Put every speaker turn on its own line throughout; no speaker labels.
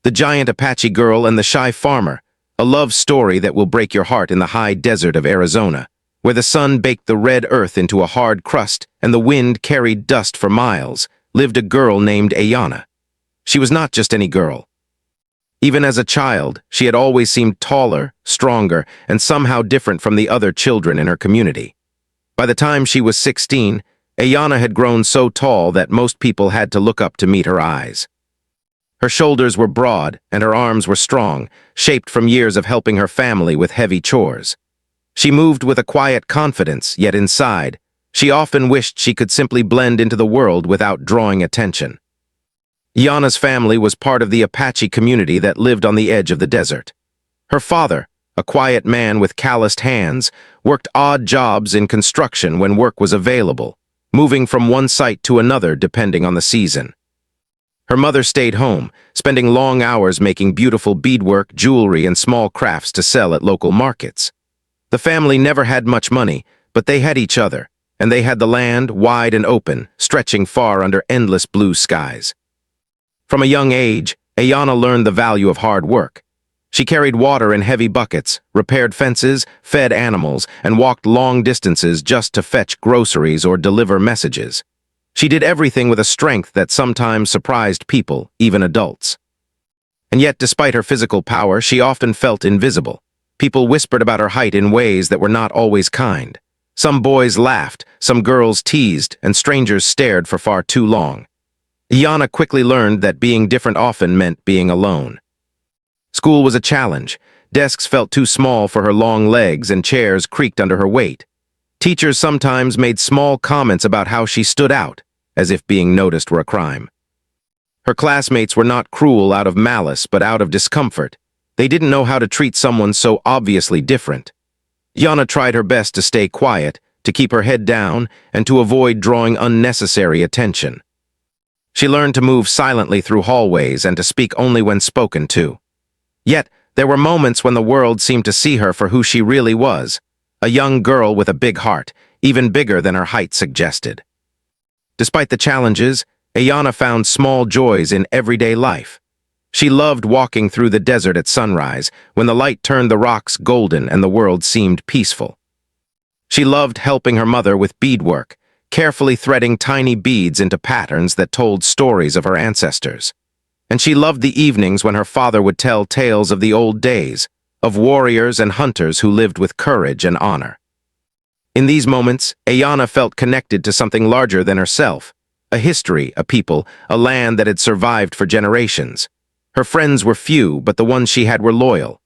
The Giant Apache Girl and the Shy Farmer, a love story that will break your heart in the high desert of Arizona, where the sun baked the red earth into a hard crust and the wind carried dust for miles, lived a girl named Ayanna. She was not just any girl. Even as a child, she had always seemed taller, stronger, and somehow different from the other children in her community. By the time she was 16, Ayanna had grown so tall that most people had to look up to meet her eyes. Her shoulders were broad and her arms were strong, shaped from years of helping her family with heavy chores. She moved with a quiet confidence, yet inside, she often wished she could simply blend into the world without drawing attention. Ayanna's family was part of the Apache community that lived on the edge of the desert. Her father, a quiet man with calloused hands, worked odd jobs in construction when work was available, moving from one site to another depending on the season. Her mother stayed home, spending long hours making beautiful beadwork, jewelry, and small crafts to sell at local markets. The family never had much money, but they had each other, and they had the land wide and open, stretching far under endless blue skies. From a young age, Ayanna learned the value of hard work. She carried water in heavy buckets, repaired fences, fed animals, and walked long distances just to fetch groceries or deliver messages. She did everything with a strength that sometimes surprised people, even adults. And yet, despite her physical power, she often felt invisible. People whispered about her height in ways that were not always kind. Some boys laughed, some girls teased, and strangers stared for far too long. Ayanna quickly learned that being different often meant being alone. School was a challenge. Desks felt too small for her long legs and chairs creaked under her weight. Teachers sometimes made small comments about how she stood out, as if being noticed were a crime. Her classmates were not cruel out of malice, but out of discomfort. They didn't know how to treat someone so obviously different. Ayanna tried her best to stay quiet, to keep her head down, and to avoid drawing unnecessary attention. She learned to move silently through hallways and to speak only when spoken to. Yet, there were moments when the world seemed to see her for who she really was, a young girl with a big heart, even bigger than her height suggested. Despite the challenges, Ayanna found small joys in everyday life. She loved walking through the desert at sunrise, when the light turned the rocks golden and the world seemed peaceful. She loved helping her mother with beadwork, carefully threading tiny beads into patterns that told stories of her ancestors. And she loved the evenings when her father would tell tales of the old days, of warriors and hunters who lived with courage and honor. In these moments, Ayanna felt connected to something larger than herself, a history, a people, a land that had survived for generations. Her friends were few, but the ones she had were loyal.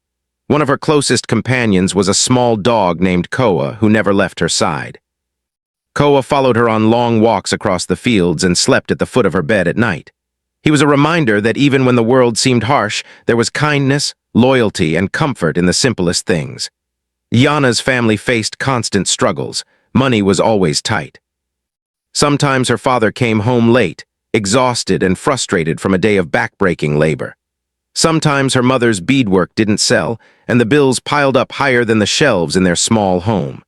One of her closest companions was a small dog named Koa who never left her side. Koa followed her on long walks across the fields and slept at the foot of her bed at night. He was a reminder that even when the world seemed harsh, there was kindness, loyalty, and comfort in the simplest things. Ayanna's family faced constant struggles. Money was always tight. Sometimes her father came home late, exhausted and frustrated from a day of backbreaking labor. Sometimes her mother's beadwork didn't sell, and the bills piled up higher than the shelves in their small home.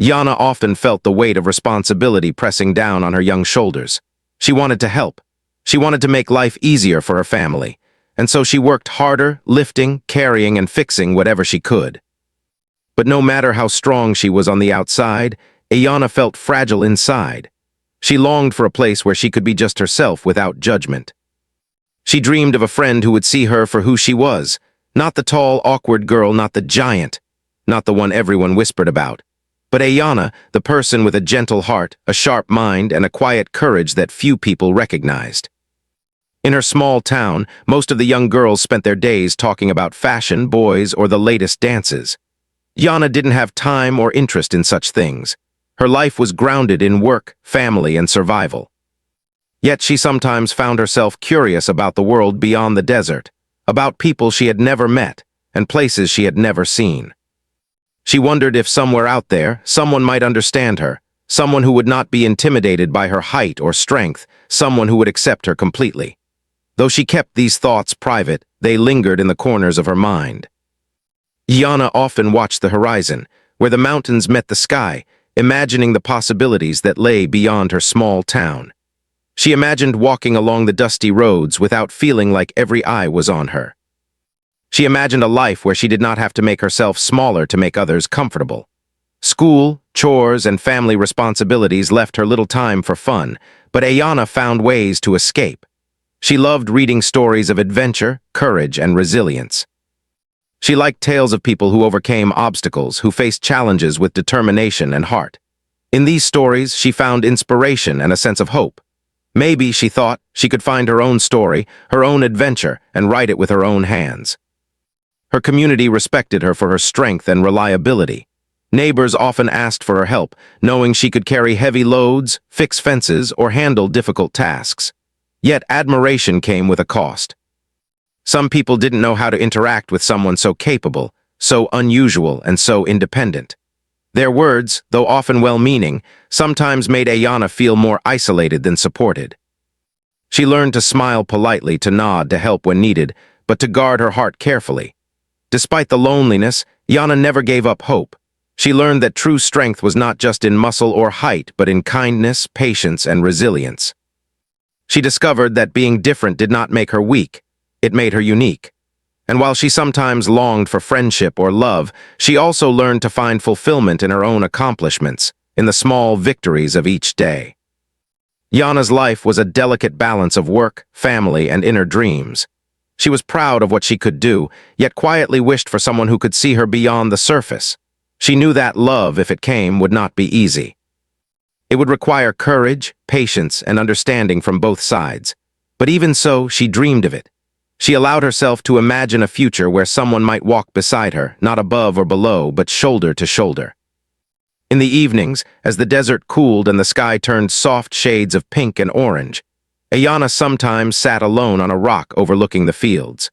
Ayanna often felt the weight of responsibility pressing down on her young shoulders. She wanted to help. She wanted to make life easier for her family, and so she worked harder, lifting, carrying, and fixing whatever she could. But no matter how strong she was on the outside, Ayanna felt fragile inside. She longed for a place where she could be just herself without judgment. She dreamed of a friend who would see her for who she was, not the tall, awkward girl, not the giant, not the one everyone whispered about, but Ayanna, the person with a gentle heart, a sharp mind, and a quiet courage that few people recognized. In her small town, most of the young girls spent their days talking about fashion, boys, or the latest dances. Ayanna didn't have time or interest in such things. Her life was grounded in work, family, and survival. Yet she sometimes found herself curious about the world beyond the desert, about people she had never met, and places she had never seen. She wondered if somewhere out there, someone might understand her, someone who would not be intimidated by her height or strength, someone who would accept her completely. Though she kept these thoughts private, they lingered in the corners of her mind. Ayanna often watched the horizon, where the mountains met the sky, imagining the possibilities that lay beyond her small town. She imagined walking along the dusty roads without feeling like every eye was on her. She imagined a life where she did not have to make herself smaller to make others comfortable. School, chores, and family responsibilities left her little time for fun, but Ayanna found ways to escape. She loved reading stories of adventure, courage, and resilience. She liked tales of people who overcame obstacles, who faced challenges with determination and heart. In these stories, she found inspiration and a sense of hope. Maybe, she thought, she could find her own story, her own adventure, and write it with her own hands. Her community respected her for her strength and reliability. Neighbors often asked for her help, knowing she could carry heavy loads, fix fences, or handle difficult tasks. Yet admiration came with a cost. Some people didn't know how to interact with someone so capable, so unusual, and so independent. Their words, though often well-meaning, sometimes made Ayanna feel more isolated than supported. She learned to smile politely, to nod, to help when needed, but to guard her heart carefully. Despite the loneliness, Ayanna never gave up hope. She learned that true strength was not just in muscle or height, but in kindness, patience, and resilience. She discovered that being different did not make her weak, it made her unique. And while she sometimes longed for friendship or love, she also learned to find fulfillment in her own accomplishments, in the small victories of each day. Ayanna's life was a delicate balance of work, family, and inner dreams. She was proud of what she could do, yet quietly wished for someone who could see her beyond the surface. She knew that love, if it came, would not be easy. It would require courage, patience, and understanding from both sides. But even so, she dreamed of it. She allowed herself to imagine a future where someone might walk beside her, not above or below, but shoulder to shoulder. In the evenings, as the desert cooled and the sky turned soft shades of pink and orange, Ayanna sometimes sat alone on a rock overlooking the fields.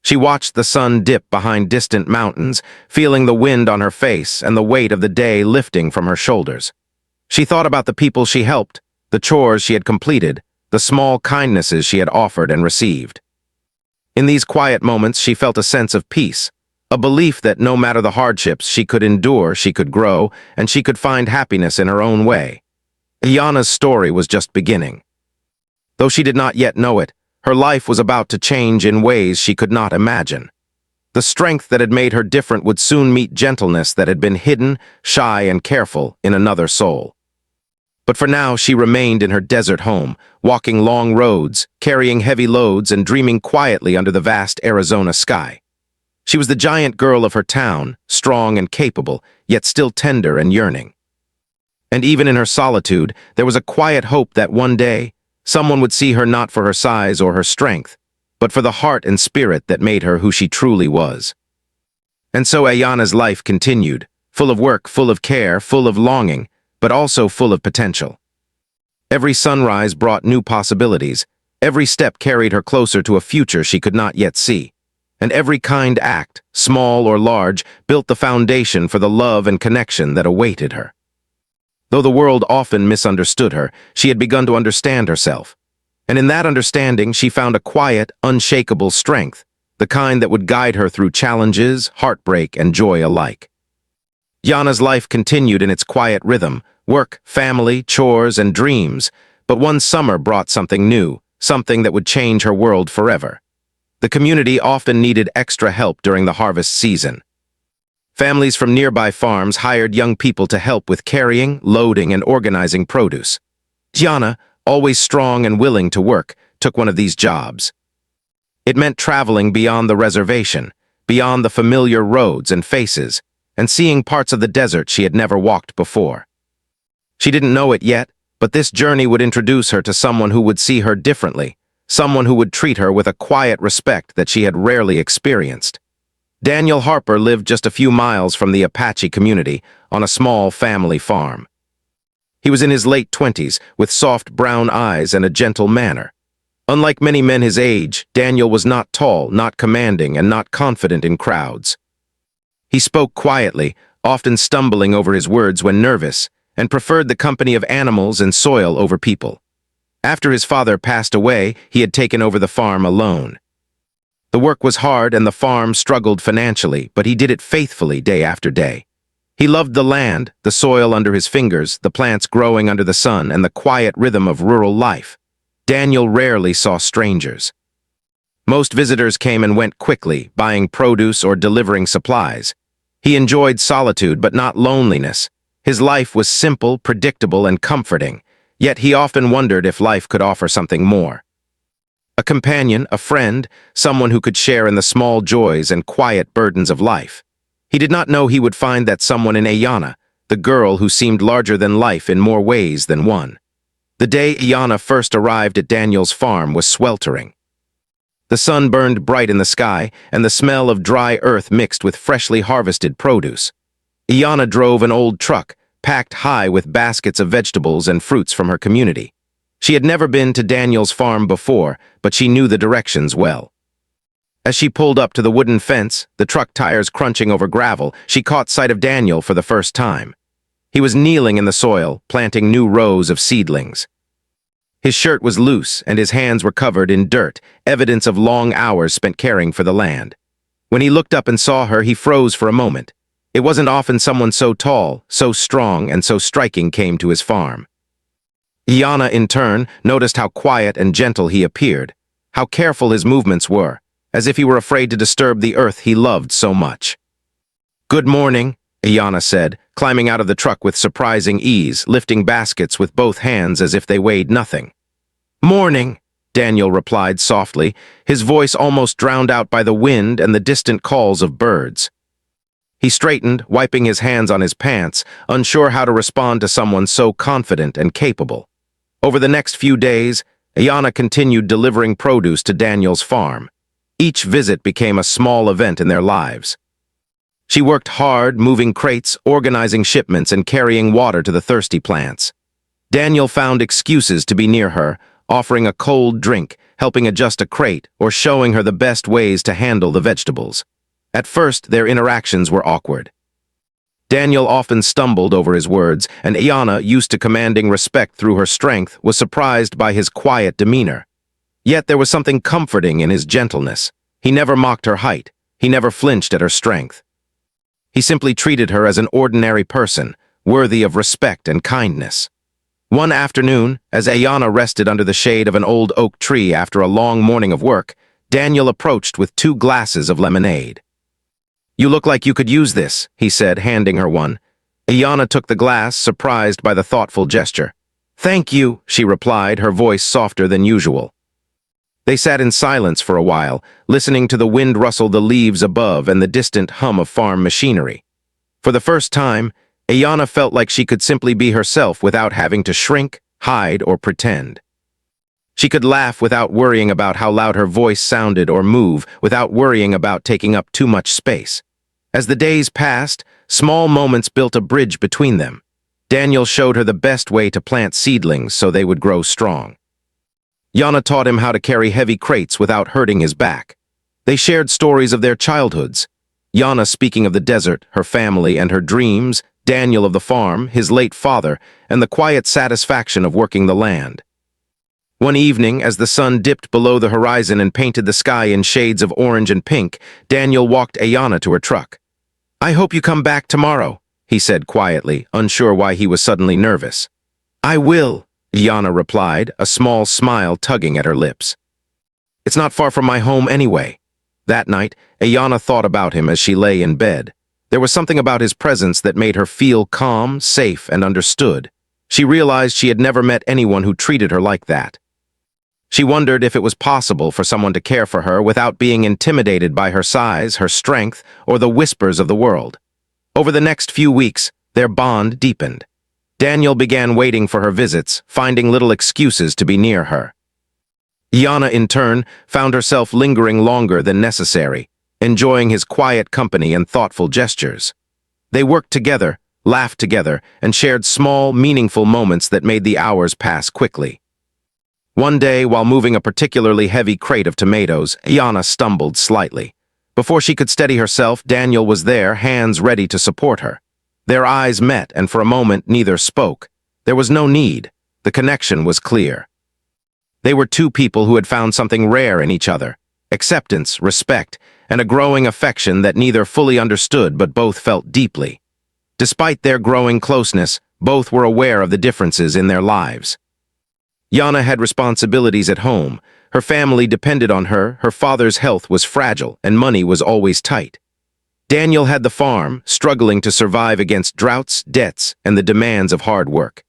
She watched the sun dip behind distant mountains, feeling the wind on her face and the weight of the day lifting from her shoulders. She thought about the people she helped, the chores she had completed, the small kindnesses she had offered and received. In these quiet moments, she felt a sense of peace, a belief that no matter the hardships she could endure, she could grow, and she could find happiness in her own way. Ayanna's story was just beginning. Though she did not yet know it, her life was about to change in ways she could not imagine. The strength that had made her different would soon meet gentleness that had been hidden, shy, and careful in another soul. But for now, she remained in her desert home, walking long roads, carrying heavy loads, and dreaming quietly under the vast Arizona sky. She was the giant girl of her town, strong and capable, yet still tender and yearning. And even in her solitude, there was a quiet hope that one day, someone would see her not for her size or her strength, but for the heart and spirit that made her who she truly was. And so Ayanna's life continued, full of work, full of care, full of longing, but also full of potential. Every sunrise brought new possibilities, every step carried her closer to a future she could not yet see, and every kind act, small or large, built the foundation for the love and connection that awaited her. Though the world often misunderstood her, she had begun to understand herself, and in that understanding she found a quiet, unshakable strength, the kind that would guide her through challenges, heartbreak, and joy alike. Ayanna's life continued in its quiet rhythm, work, family, chores, and dreams, but one summer brought something new, something that would change her world forever. The community often needed extra help during the harvest season. Families from nearby farms hired young people to help with carrying, loading, and organizing produce. Ayanna, always strong and willing to work, took one of these jobs. It meant traveling beyond the reservation, beyond the familiar roads and faces, and seeing parts of the desert she had never walked before. She didn't know it yet, but this journey would introduce her to someone who would see her differently, someone who would treat her with a quiet respect that she had rarely experienced. Daniel Harper lived just a few miles from the Apache community on a small family farm. He was in his late 20s, with soft brown eyes and a gentle manner. Unlike many men his age, Daniel was not tall, not commanding, and not confident in crowds. He spoke quietly, often stumbling over his words when nervous, and preferred the company of animals and soil over people. After his father passed away, he had taken over the farm alone. The work was hard and the farm struggled financially, but he did it faithfully day after day. He loved the land, the soil under his fingers, the plants growing under the sun, and the quiet rhythm of rural life. Daniel rarely saw strangers. Most visitors came and went quickly, buying produce or delivering supplies. He enjoyed solitude but not loneliness. His life was simple, predictable, and comforting, yet he often wondered if life could offer something more. A companion, a friend, someone who could share in the small joys and quiet burdens of life. He did not know he would find that someone in Ayanna, the girl who seemed larger than life in more ways than one. The day Ayanna first arrived at Daniel's farm was sweltering. The sun burned bright in the sky, and the smell of dry earth mixed with freshly harvested produce. Ayanna drove an old truck, packed high with baskets of vegetables and fruits from her community. She had never been to Daniel's farm before, but she knew the directions well. As she pulled up to the wooden fence, the truck tires crunching over gravel, she caught sight of Daniel for the first time. He was kneeling in the soil, planting new rows of seedlings. His shirt was loose, and his hands were covered in dirt, evidence of long hours spent caring for the land. When he looked up and saw her, he froze for a moment. It wasn't often someone so tall, so strong, and so striking came to his farm. Ayanna, in turn, noticed how quiet and gentle he appeared, how careful his movements were, as if he were afraid to disturb the earth he loved so much. "Good morning," Ayanna said, climbing out of the truck with surprising ease, lifting baskets with both hands as if they weighed nothing. "Morning," Daniel replied softly, his voice almost drowned out by the wind and the distant calls of birds. He straightened, wiping his hands on his pants, unsure how to respond to someone so confident and capable. Over the next few days, Ayanna continued delivering produce to Daniel's farm. Each visit became a small event in their lives. She worked hard, moving crates, organizing shipments, and carrying water to the thirsty plants. Daniel found excuses to be near her, offering a cold drink, helping adjust a crate, or showing her the best ways to handle the vegetables. At first, their interactions were awkward. Daniel often stumbled over his words, and Ayanna, used to commanding respect through her strength, was surprised by his quiet demeanor. Yet there was something comforting in his gentleness. He never mocked her height. He never flinched at her strength. He simply treated her as an ordinary person, worthy of respect and kindness. One afternoon, as Ayanna rested under the shade of an old oak tree after a long morning of work, Daniel approached with 2 glasses of lemonade. "You look like you could use this," he said, handing her one. Ayanna took the glass, surprised by the thoughtful gesture. "Thank you," she replied, her voice softer than usual. They sat in silence for a while, listening to the wind rustle the leaves above and the distant hum of farm machinery. For the first time, Ayanna felt like she could simply be herself without having to shrink, hide, or pretend. She could laugh without worrying about how loud her voice sounded or move without worrying about taking up too much space. As the days passed, small moments built a bridge between them. Daniel showed her the best way to plant seedlings so they would grow strong. Ayanna taught him how to carry heavy crates without hurting his back. They shared stories of their childhoods. Ayanna speaking of the desert, her family, and her dreams, Daniel of the farm, his late father, and the quiet satisfaction of working the land. One evening, as the sun dipped below the horizon and painted the sky in shades of orange and pink, Daniel walked Ayanna to her truck. "I hope you come back tomorrow," he said quietly, unsure why he was suddenly nervous. "I will," Ayanna replied, a small smile tugging at her lips. "It's not far from my home anyway." That night, Ayanna thought about him as she lay in bed. There was something about his presence that made her feel calm, safe, and understood. She realized she had never met anyone who treated her like that. She wondered if it was possible for someone to care for her without being intimidated by her size, her strength, or the whispers of the world. Over the next few weeks, their bond deepened. Daniel began waiting for her visits, finding little excuses to be near her. Ayanna, in turn, found herself lingering longer than necessary, enjoying his quiet company and thoughtful gestures. They worked together, laughed together, and shared small, meaningful moments that made the hours pass quickly. One day, while moving a particularly heavy crate of tomatoes, Ayanna stumbled slightly. Before she could steady herself, Daniel was there, hands ready to support her. Their eyes met, and for a moment neither spoke. There was no need. The connection was clear. They were 2 people who had found something rare in each other: acceptance, respect, and a growing affection that neither fully understood but both felt deeply. Despite their growing closeness, both were aware of the differences in their lives. Yana had responsibilities at home. Her family depended on her, her father's health was fragile, and money was always tight. Daniel had the farm, struggling to survive against droughts, debts, and the demands of hard work.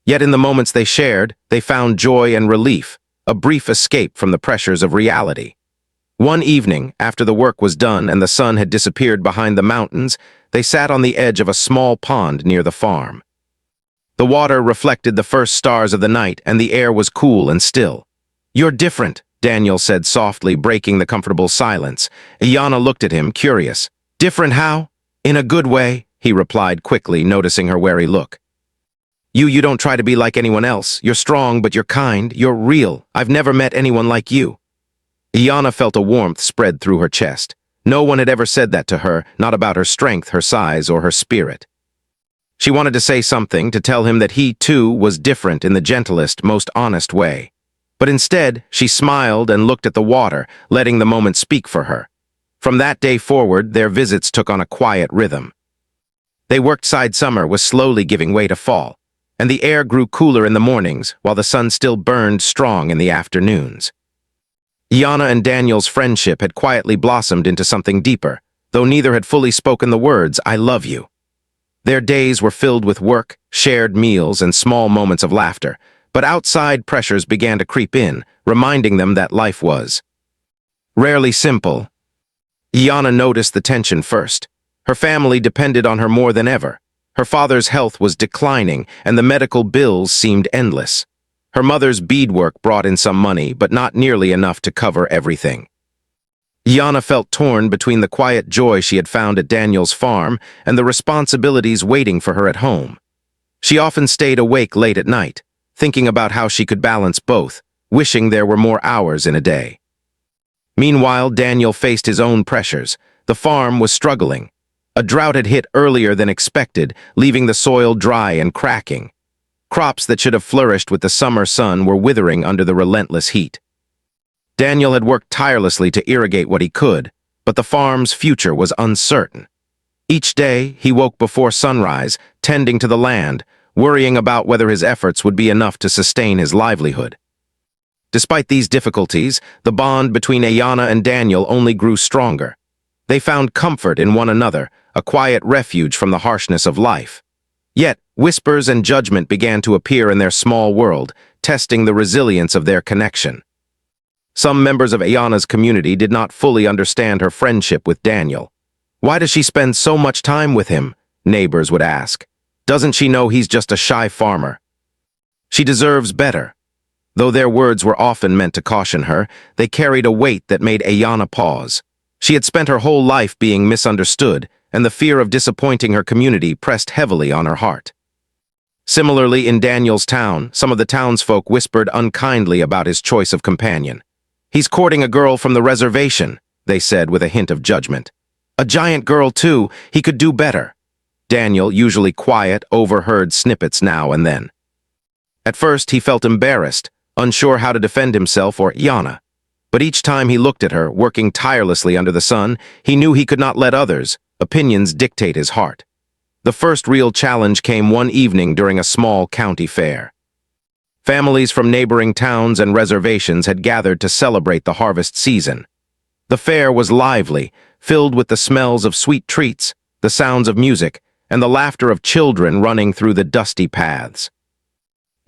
Yet in the moments they shared, they found joy and relief, a brief escape from the pressures of reality. One evening, after the work was done and the sun had disappeared behind the mountains, they sat on the edge of a small pond near the farm. The water reflected the first stars of the night, and the air was cool and still. "You're different," Daniel said softly, breaking the comfortable silence. Yana looked at him, curious. "Different how?" "In a good way," he replied quickly, noticing her wary look. You don't try to be like anyone else. You're strong, but you're kind. You're real. I've never met anyone like you." Yana felt a warmth spread through her chest. No one had ever said that to her, not about her strength, her size, or her spirit. She wanted to say something, to tell him that he, too, was different in the gentlest, most honest way. But instead, she smiled and looked at the water, letting the moment speak for her. From that day forward, their visits took on a quiet rhythm. They worked side summer was slowly giving way to fall, and the air grew cooler in the mornings, while the sun still burned strong in the afternoons. Yana and Daniel's friendship had quietly blossomed into something deeper, though neither had fully spoken the words, "I love you." Their days were filled with work, shared meals, and small moments of laughter, but outside pressures began to creep in, reminding them that life was rarely simple. Yana noticed the tension first. Her family depended on her more than ever. Her father's health was declining, and the medical bills seemed endless. Her mother's beadwork brought in some money, but not nearly enough to cover everything. Yana felt torn between the quiet joy she had found at Daniel's farm and the responsibilities waiting for her at home. She often stayed awake late at night, thinking about how she could balance both, wishing there were more hours in a day. Meanwhile, Daniel faced his own pressures. The farm was struggling. A drought had hit earlier than expected, leaving the soil dry and cracking. Crops that should have flourished with the summer sun were withering under the relentless heat. Daniel had worked tirelessly to irrigate what he could, but the farm's future was uncertain. Each day, he woke before sunrise, tending to the land, worrying about whether his efforts would be enough to sustain his livelihood. Despite these difficulties, the bond between Yana and Daniel only grew stronger. They found comfort in one another, a quiet refuge from the harshness of life. Yet, whispers and judgment began to appear in their small world, testing the resilience of their connection. Some members of Ayana's community did not fully understand her friendship with Daniel. "Why does she spend so much time with him?" neighbors would ask. "Doesn't she know he's just a shy farmer? She deserves better." Though their words were often meant to caution her, they carried a weight that made Ayana pause. She had spent her whole life being misunderstood, and the fear of disappointing her community pressed heavily on her heart. Similarly, in Daniel's town, some of the townsfolk whispered unkindly about his choice of companion. "He's courting a girl from the reservation," they said with a hint of judgment. "A giant girl, too. He could do better." Daniel, usually quiet, overheard snippets now and then. At first, he felt embarrassed, unsure how to defend himself or Yana. But each time he looked at her, working tirelessly under the sun, he knew he could not let others' opinions dictate his heart. The first real challenge came one evening during a small county fair. Families from neighboring towns and reservations had gathered to celebrate the harvest season. The fair was lively, filled with the smells of sweet treats, the sounds of music, and the laughter of children running through the dusty paths.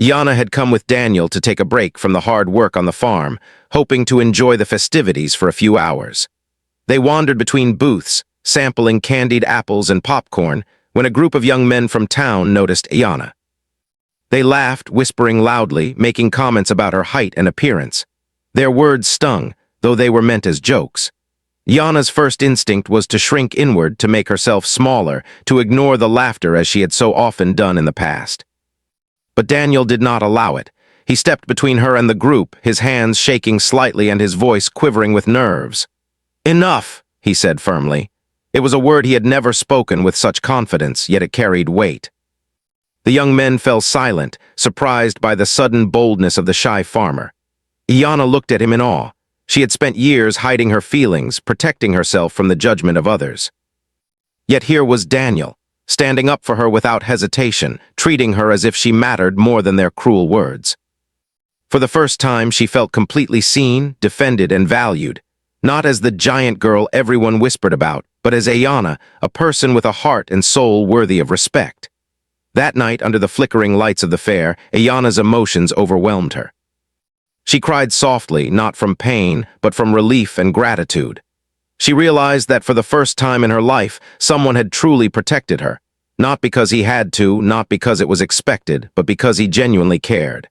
Yana had come with Daniel to take a break from the hard work on the farm, hoping to enjoy the festivities for a few hours. They wandered between booths, sampling candied apples and popcorn, when a group of young men from town noticed Yana. They laughed, whispering loudly, making comments about her height and appearance. Their words stung, though they were meant as jokes. Yana's first instinct was to shrink inward, to make herself smaller, to ignore the laughter as she had so often done in the past. But Daniel did not allow it. He stepped between her and the group, his hands shaking slightly and his voice quivering with nerves. "Enough," he said firmly. It was a word he had never spoken with such confidence, yet it carried weight. The young men fell silent, surprised by the sudden boldness of the shy farmer. Yana looked at him in awe. She had spent years hiding her feelings, protecting herself from the judgment of others. Yet here was Daniel, standing up for her without hesitation, treating her as if she mattered more than their cruel words. For the first time, she felt completely seen, defended, and valued, not as the giant girl everyone whispered about, but as Ayanna, a person with a heart and soul worthy of respect. That night, under the flickering lights of the fair, Ayanna's emotions overwhelmed her. She cried softly, not from pain, but from relief and gratitude. She realized that for the first time in her life, someone had truly protected her, not because he had to, not because it was expected, but because he genuinely cared.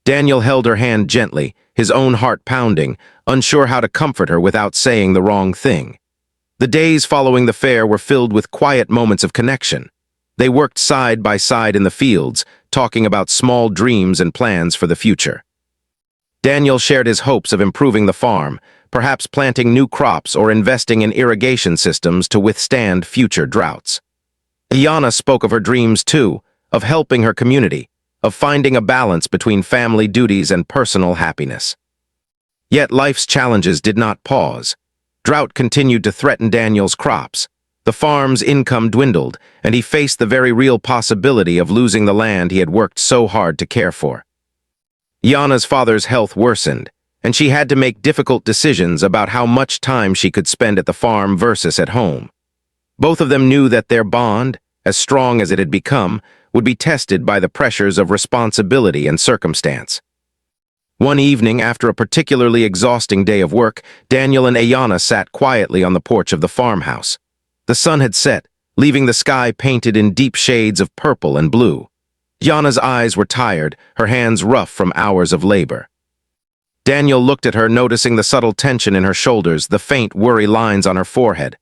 Daniel held her hand gently, his own heart pounding, unsure how to comfort her without saying the wrong thing. The days following the fair were filled with quiet moments of connection. They worked side by side in the fields, talking about small dreams and plans for the future. Daniel shared his hopes of improving the farm, perhaps planting new crops or investing in irrigation systems to withstand future droughts. Ayanna spoke of her dreams too, of helping her community, of finding a balance between family duties and personal happiness. Yet life's challenges did not pause. Drought continued to threaten Daniel's crops. The farm's income dwindled, and he faced the very real possibility of losing the land he had worked so hard to care for. Ayanna's father's health worsened, and she had to make difficult decisions about how much time she could spend at the farm versus at home. Both of them knew that their bond, as strong as it had become, would be tested by the pressures of responsibility and circumstance. One evening, after a particularly exhausting day of work, Daniel and Ayanna sat quietly on the porch of the farmhouse. The sun had set, leaving the sky painted in deep shades of purple and blue. Ayanna's eyes were tired, her hands rough from hours of labor. Daniel looked at her, noticing the subtle tension in her shoulders, the faint, worry lines on her forehead.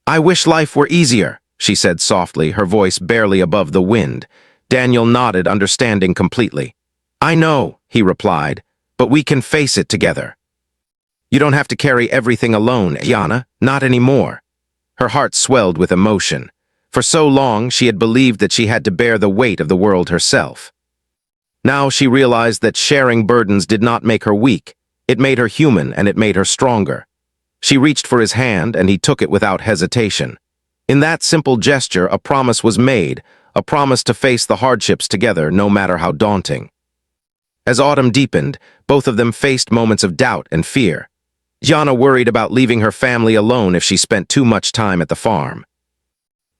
"I wish life were easier," she said softly, her voice barely above the wind. Daniel nodded, understanding completely. "I know," he replied, "but we can face it together." "You don't have to carry everything alone, Ayanna, not anymore." Her heart swelled with emotion. For so long, she had believed that she had to bear the weight of the world herself. Now she realized that sharing burdens did not make her weak. It made her human, and it made her stronger. She reached for his hand, and he took it without hesitation. In that simple gesture, a promise was made, a promise to face the hardships together, no matter how daunting. As autumn deepened, both of them faced moments of doubt and fear. Ayanna worried about leaving her family alone if she spent too much time at the farm.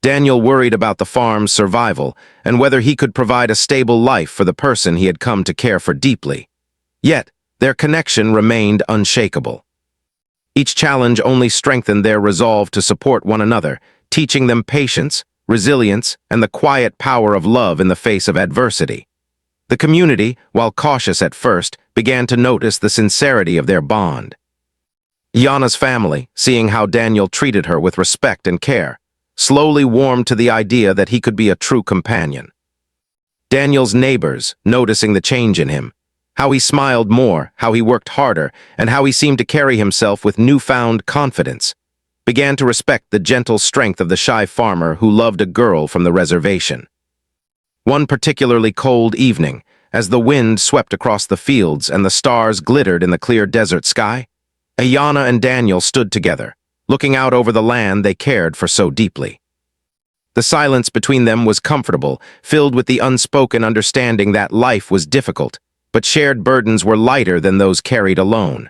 Daniel worried about the farm's survival and whether he could provide a stable life for the person he had come to care for deeply. Yet, their connection remained unshakable. Each challenge only strengthened their resolve to support one another, teaching them patience, resilience, and the quiet power of love in the face of adversity. The community, while cautious at first, began to notice the sincerity of their bond. Ayanna's family, seeing how Daniel treated her with respect and care, slowly warmed to the idea that he could be a true companion. Daniel's neighbors, noticing the change in him, how he smiled more, how he worked harder, and how he seemed to carry himself with newfound confidence, began to respect the gentle strength of the shy farmer who loved a girl from the reservation. One particularly cold evening, as the wind swept across the fields and the stars glittered in the clear desert sky, Ayanna and Daniel stood together, looking out over the land they cared for so deeply. The silence between them was comfortable, filled with the unspoken understanding that life was difficult, but shared burdens were lighter than those carried alone.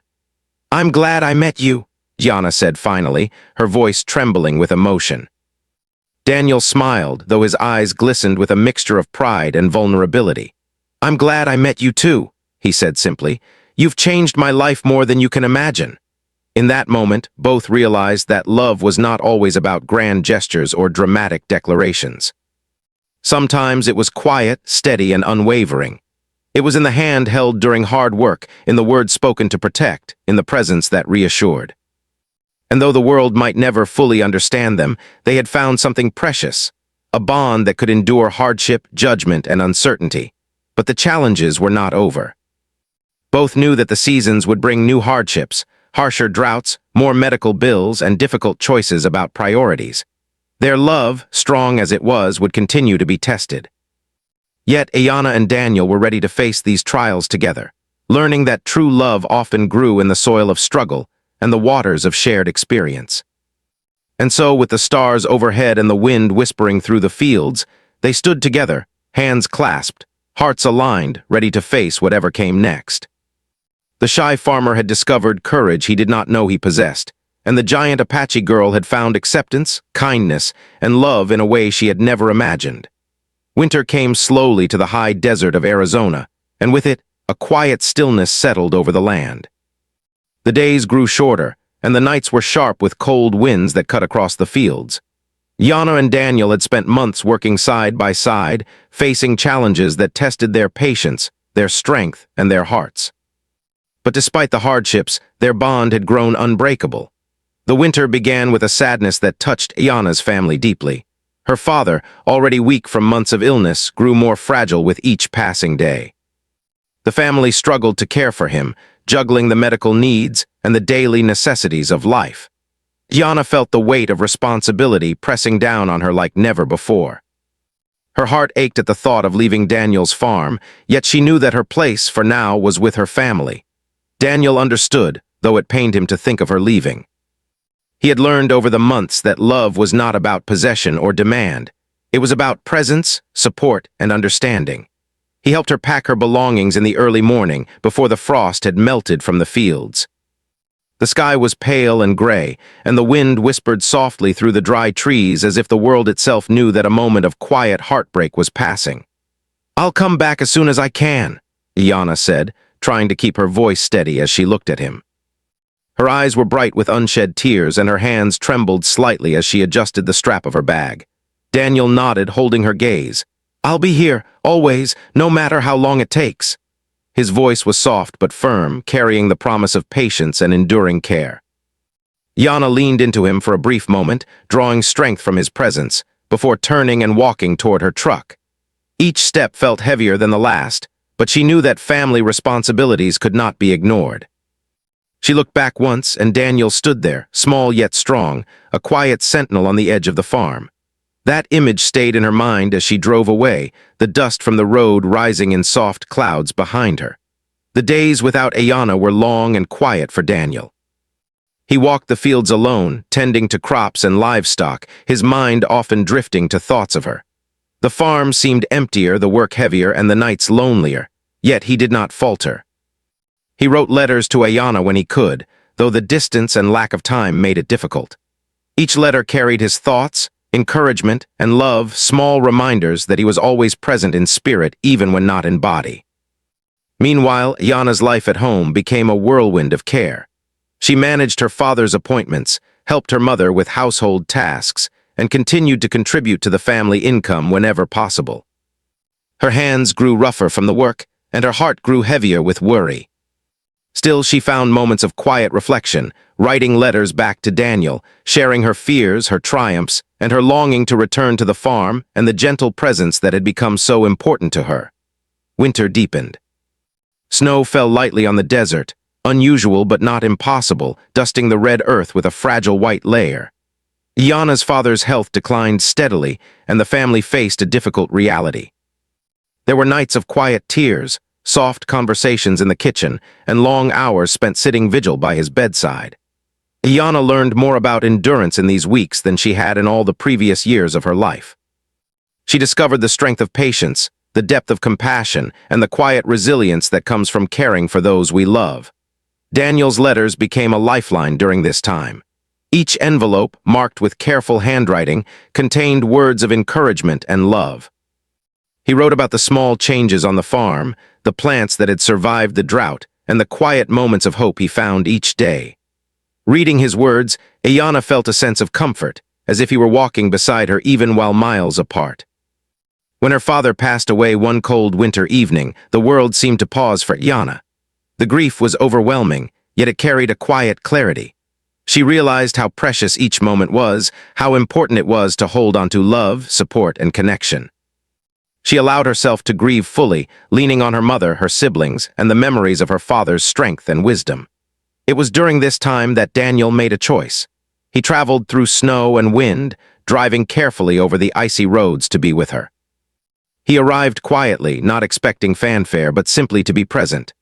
"I'm glad I met you," Ayanna said finally, her voice trembling with emotion. Daniel smiled, though his eyes glistened with a mixture of pride and vulnerability. "I'm glad I met you too," he said simply. "You've changed my life more than you can imagine." In that moment, both realized that love was not always about grand gestures or dramatic declarations. Sometimes it was quiet, steady, and unwavering. It was in the hand held during hard work, in the words spoken to protect, in the presence that reassured. And though the world might never fully understand them, they had found something precious, a bond that could endure hardship, judgment, and uncertainty. But the challenges were not over. Both knew that the seasons would bring new hardships, harsher droughts, more medical bills, and difficult choices about priorities. Their love, strong as it was, would continue to be tested. Yet Ayanna and Daniel were ready to face these trials together, learning that true love often grew in the soil of struggle and the waters of shared experience. And so, with the stars overhead and the wind whispering through the fields, they stood together, hands clasped, hearts aligned, ready to face whatever came next. The shy farmer had discovered courage he did not know he possessed, and the giant Apache girl had found acceptance, kindness, and love in a way she had never imagined. Winter came slowly to the high desert of Arizona, and with it, a quiet stillness settled over the land. The days grew shorter, and the nights were sharp with cold winds that cut across the fields. Yana and Daniel had spent months working side by side, facing challenges that tested their patience, their strength, and their hearts. But despite the hardships, their bond had grown unbreakable. The winter began with a sadness that touched Yana's family deeply. Her father, already weak from months of illness, grew more fragile with each passing day. The family struggled to care for him, juggling the medical needs and the daily necessities of life. Yana felt the weight of responsibility pressing down on her like never before. Her heart ached at the thought of leaving Daniel's farm, yet she knew that her place for now was with her family. Daniel understood, though it pained him to think of her leaving. He had learned over the months that love was not about possession or demand. It was about presence, support, and understanding. He helped her pack her belongings in the early morning before the frost had melted from the fields. The sky was pale and gray, and the wind whispered softly through the dry trees as if the world itself knew that a moment of quiet heartbreak was passing. "I'll come back as soon as I can," Yana said, trying to keep her voice steady as she looked at him. Her eyes were bright with unshed tears, and her hands trembled slightly as she adjusted the strap of her bag. Daniel nodded, holding her gaze. "I'll be here, always, no matter how long it takes." His voice was soft but firm, carrying the promise of patience and enduring care. Yana leaned into him for a brief moment, drawing strength from his presence, before turning and walking toward her truck. Each step felt heavier than the last, but she knew that family responsibilities could not be ignored. She looked back once, and Daniel stood there, small yet strong, a quiet sentinel on the edge of the farm. That image stayed in her mind as she drove away, the dust from the road rising in soft clouds behind her. The days without Ayana were long and quiet for Daniel. He walked the fields alone, tending to crops and livestock, his mind often drifting to thoughts of her. The farm seemed emptier, the work heavier, and the nights lonelier, yet he did not falter. He wrote letters to Ayana when he could, though the distance and lack of time made it difficult. Each letter carried his thoughts, encouragement, and love, small reminders that he was always present in spirit even when not in body. Meanwhile, Yana's life at home became a whirlwind of care. She managed her father's appointments, helped her mother with household tasks, and continued to contribute to the family income whenever possible. Her hands grew rougher from the work, and her heart grew heavier with worry. Still, she found moments of quiet reflection, writing letters back to Daniel, sharing her fears, her triumphs, and her longing to return to the farm and the gentle presence that had become so important to her. Winter deepened. Snow fell lightly on the desert, unusual but not impossible, dusting the red earth with a fragile white layer. Yana's father's health declined steadily, and the family faced a difficult reality. There were nights of quiet tears, soft conversations in the kitchen, and long hours spent sitting vigil by his bedside. Yana learned more about endurance in these weeks than she had in all the previous years of her life. She discovered the strength of patience, the depth of compassion, and the quiet resilience that comes from caring for those we love. Daniel's letters became a lifeline during this time. Each envelope, marked with careful handwriting, contained words of encouragement and love. He wrote about the small changes on the farm, the plants that had survived the drought, and the quiet moments of hope he found each day. Reading his words, Ayana felt a sense of comfort, as if he were walking beside her even while miles apart. When her father passed away one cold winter evening, the world seemed to pause for Ayana. The grief was overwhelming, yet it carried a quiet clarity. She realized how precious each moment was, how important it was to hold on to love, support, and connection. She allowed herself to grieve fully, leaning on her mother, her siblings, and the memories of her father's strength and wisdom. It was during this time that Daniel made a choice. He traveled through snow and wind, driving carefully over the icy roads to be with her. He arrived quietly, not expecting fanfare, but simply to be present.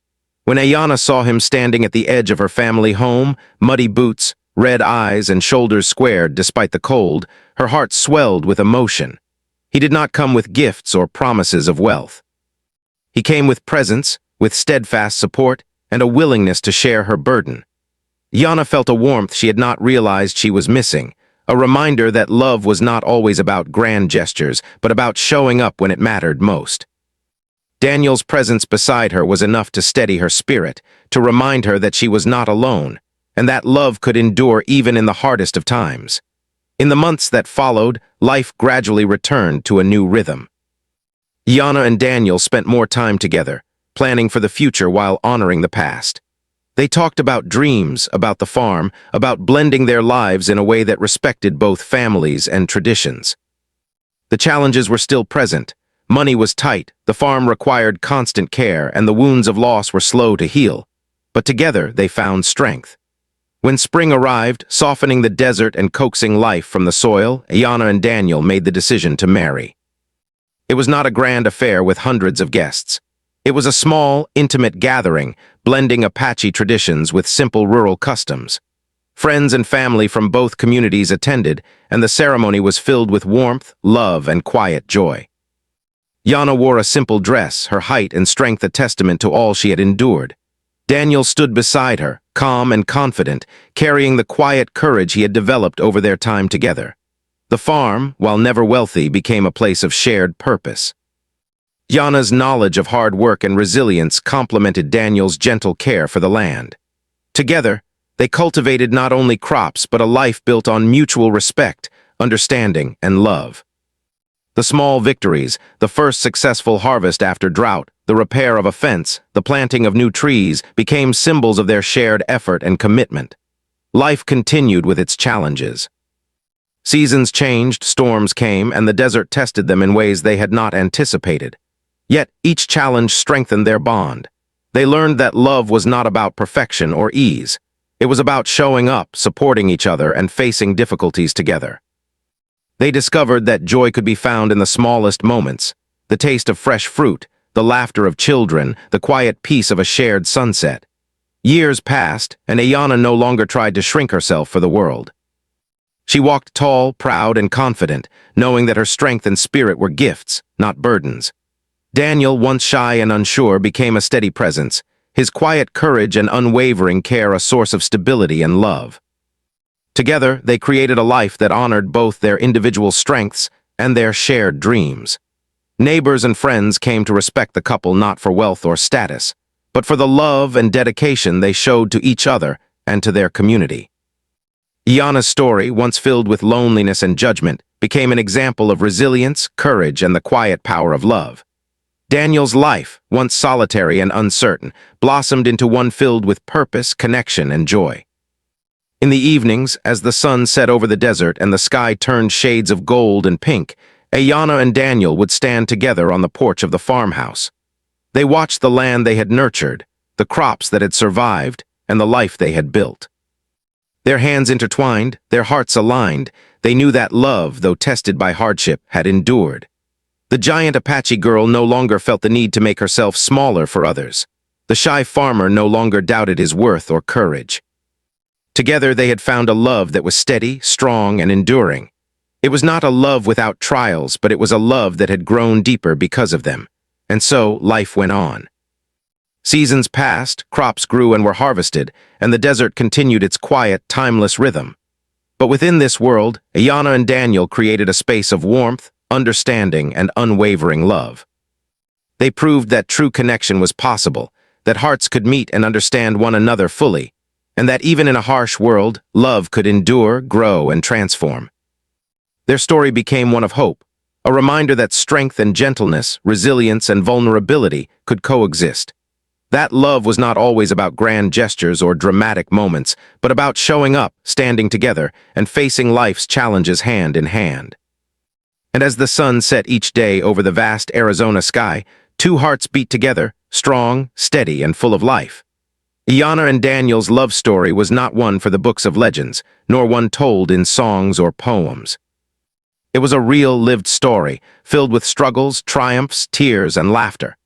When Ayana saw him standing at the edge of her family home, muddy boots, red eyes and shoulders squared despite the cold, her heart swelled with emotion. He did not come with gifts or promises of wealth. He came with presence, with steadfast support, and a willingness to share her burden. Yana felt a warmth she had not realized she was missing, a reminder that love was not always about grand gestures, but about showing up when it mattered most. Daniel's presence beside her was enough to steady her spirit, to remind her that she was not alone, and that love could endure even in the hardest of times. In the months that followed, life gradually returned to a new rhythm. Yana and Daniel spent more time together, planning for the future while honoring the past. They talked about dreams, about the farm, about blending their lives in a way that respected both families and traditions. The challenges were still present. Money was tight, the farm required constant care, and the wounds of loss were slow to heal. But together they found strength. When spring arrived, softening the desert and coaxing life from the soil, Yana and Daniel made the decision to marry. It was not a grand affair with hundreds of guests. It was a small, intimate gathering, blending Apache traditions with simple rural customs. Friends and family from both communities attended, and the ceremony was filled with warmth, love, and quiet joy. Yana wore a simple dress, her height and strength a testament to all she had endured. Daniel stood beside her, calm and confident, carrying the quiet courage he had developed over their time together. The farm, while never wealthy, became a place of shared purpose. Yana's knowledge of hard work and resilience complemented Daniel's gentle care for the land. Together, they cultivated not only crops but a life built on mutual respect, understanding, and love. The small victories, the first successful harvest after drought, the repair of a fence, the planting of new trees, became symbols of their shared effort and commitment. Life continued with its challenges. Seasons changed, storms came, and the desert tested them in ways they had not anticipated. Yet each challenge strengthened their bond. They learned that love was not about perfection or ease. It was about showing up, supporting each other, and facing difficulties together. They discovered that joy could be found in the smallest moments: the taste of fresh fruit, the laughter of children, the quiet peace of a shared sunset. Years passed, and Ayana no longer tried to shrink herself for the world. She walked tall, proud, and confident, knowing that her strength and spirit were gifts, not burdens. Daniel, once shy and unsure, became a steady presence, his quiet courage and unwavering care a source of stability and love. Together, they created a life that honored both their individual strengths and their shared dreams. Neighbors and friends came to respect the couple not for wealth or status, but for the love and dedication they showed to each other and to their community. Iyana's story, once filled with loneliness and judgment, became an example of resilience, courage, and the quiet power of love. Daniel's life, once solitary and uncertain, blossomed into one filled with purpose, connection, and joy. In the evenings, as the sun set over the desert and the sky turned shades of gold and pink, Ayana and Daniel would stand together on the porch of the farmhouse. They watched the land they had nurtured, the crops that had survived, and the life they had built. Their hands intertwined, their hearts aligned. They knew that love, though tested by hardship, had endured. The giant Apache girl no longer felt the need to make herself smaller for others. The shy farmer no longer doubted his worth or courage. Together they had found a love that was steady, strong, and enduring. It was not a love without trials, but it was a love that had grown deeper because of them. And so life went on. Seasons passed, crops grew and were harvested, and the desert continued its quiet, timeless rhythm. But within this world, Ayana and Daniel created a space of warmth, understanding, and unwavering love. They proved that true connection was possible, that hearts could meet and understand one another fully, and that even in a harsh world, love could endure, grow, and transform. Their story became one of hope, a reminder that strength and gentleness, resilience and vulnerability could coexist. That love was not always about grand gestures or dramatic moments, but about showing up, standing together, and facing life's challenges hand in hand. And as the sun set each day over the vast Arizona sky, two hearts beat together, strong, steady, and full of life. Ayana and Daniel's love story was not one for the books of legends, nor one told in songs or poems. It was a real lived story, filled with struggles, triumphs, tears, and laughter.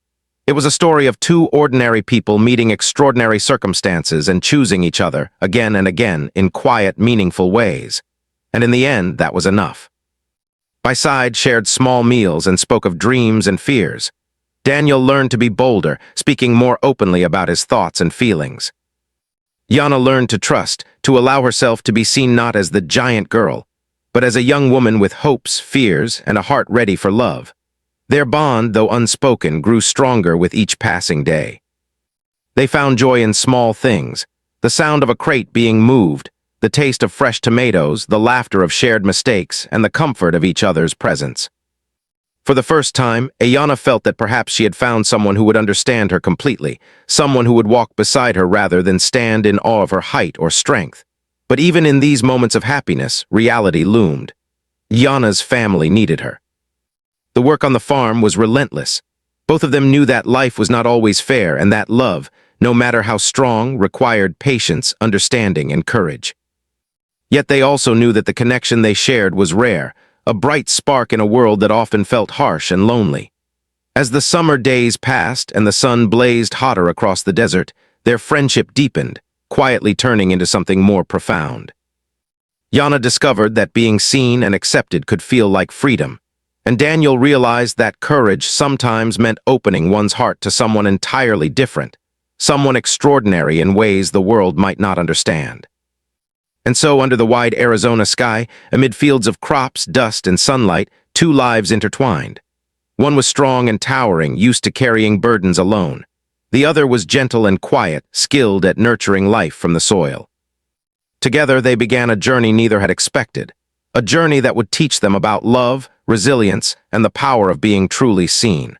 It was a story of two ordinary people meeting extraordinary circumstances and choosing each other again and again in quiet, meaningful ways. And in the end, that was enough. By side shared small meals and spoke of dreams and fears. Daniel learned to be bolder, speaking more openly about his thoughts and feelings. Yana learned to trust, to allow herself to be seen not as the giant girl, but as a young woman with hopes, fears, and a heart ready for love. Their bond, though unspoken, grew stronger with each passing day. They found joy in small things, the sound of a crate being moved, the taste of fresh tomatoes, the laughter of shared mistakes, and the comfort of each other's presence. For the first time, Ayana felt that perhaps she had found someone who would understand her completely, someone who would walk beside her rather than stand in awe of her height or strength. But even in these moments of happiness, reality loomed. Yana's family needed her. The work on the farm was relentless. Both of them knew that life was not always fair and that love, no matter how strong, required patience, understanding, and courage. Yet they also knew that the connection they shared was rare, a bright spark in a world that often felt harsh and lonely. As the summer days passed and the sun blazed hotter across the desert, their friendship deepened, quietly turning into something more profound. Yana discovered that being seen and accepted could feel like freedom, and Daniel realized that courage sometimes meant opening one's heart to someone entirely different, someone extraordinary in ways the world might not understand. And so, under the wide Arizona sky, amid fields of crops, dust, and sunlight, two lives intertwined. One was strong and towering, used to carrying burdens alone. The other was gentle and quiet, skilled at nurturing life from the soil. Together, they began a journey neither had expected, a journey that would teach them about love, resilience, and the power of being truly seen.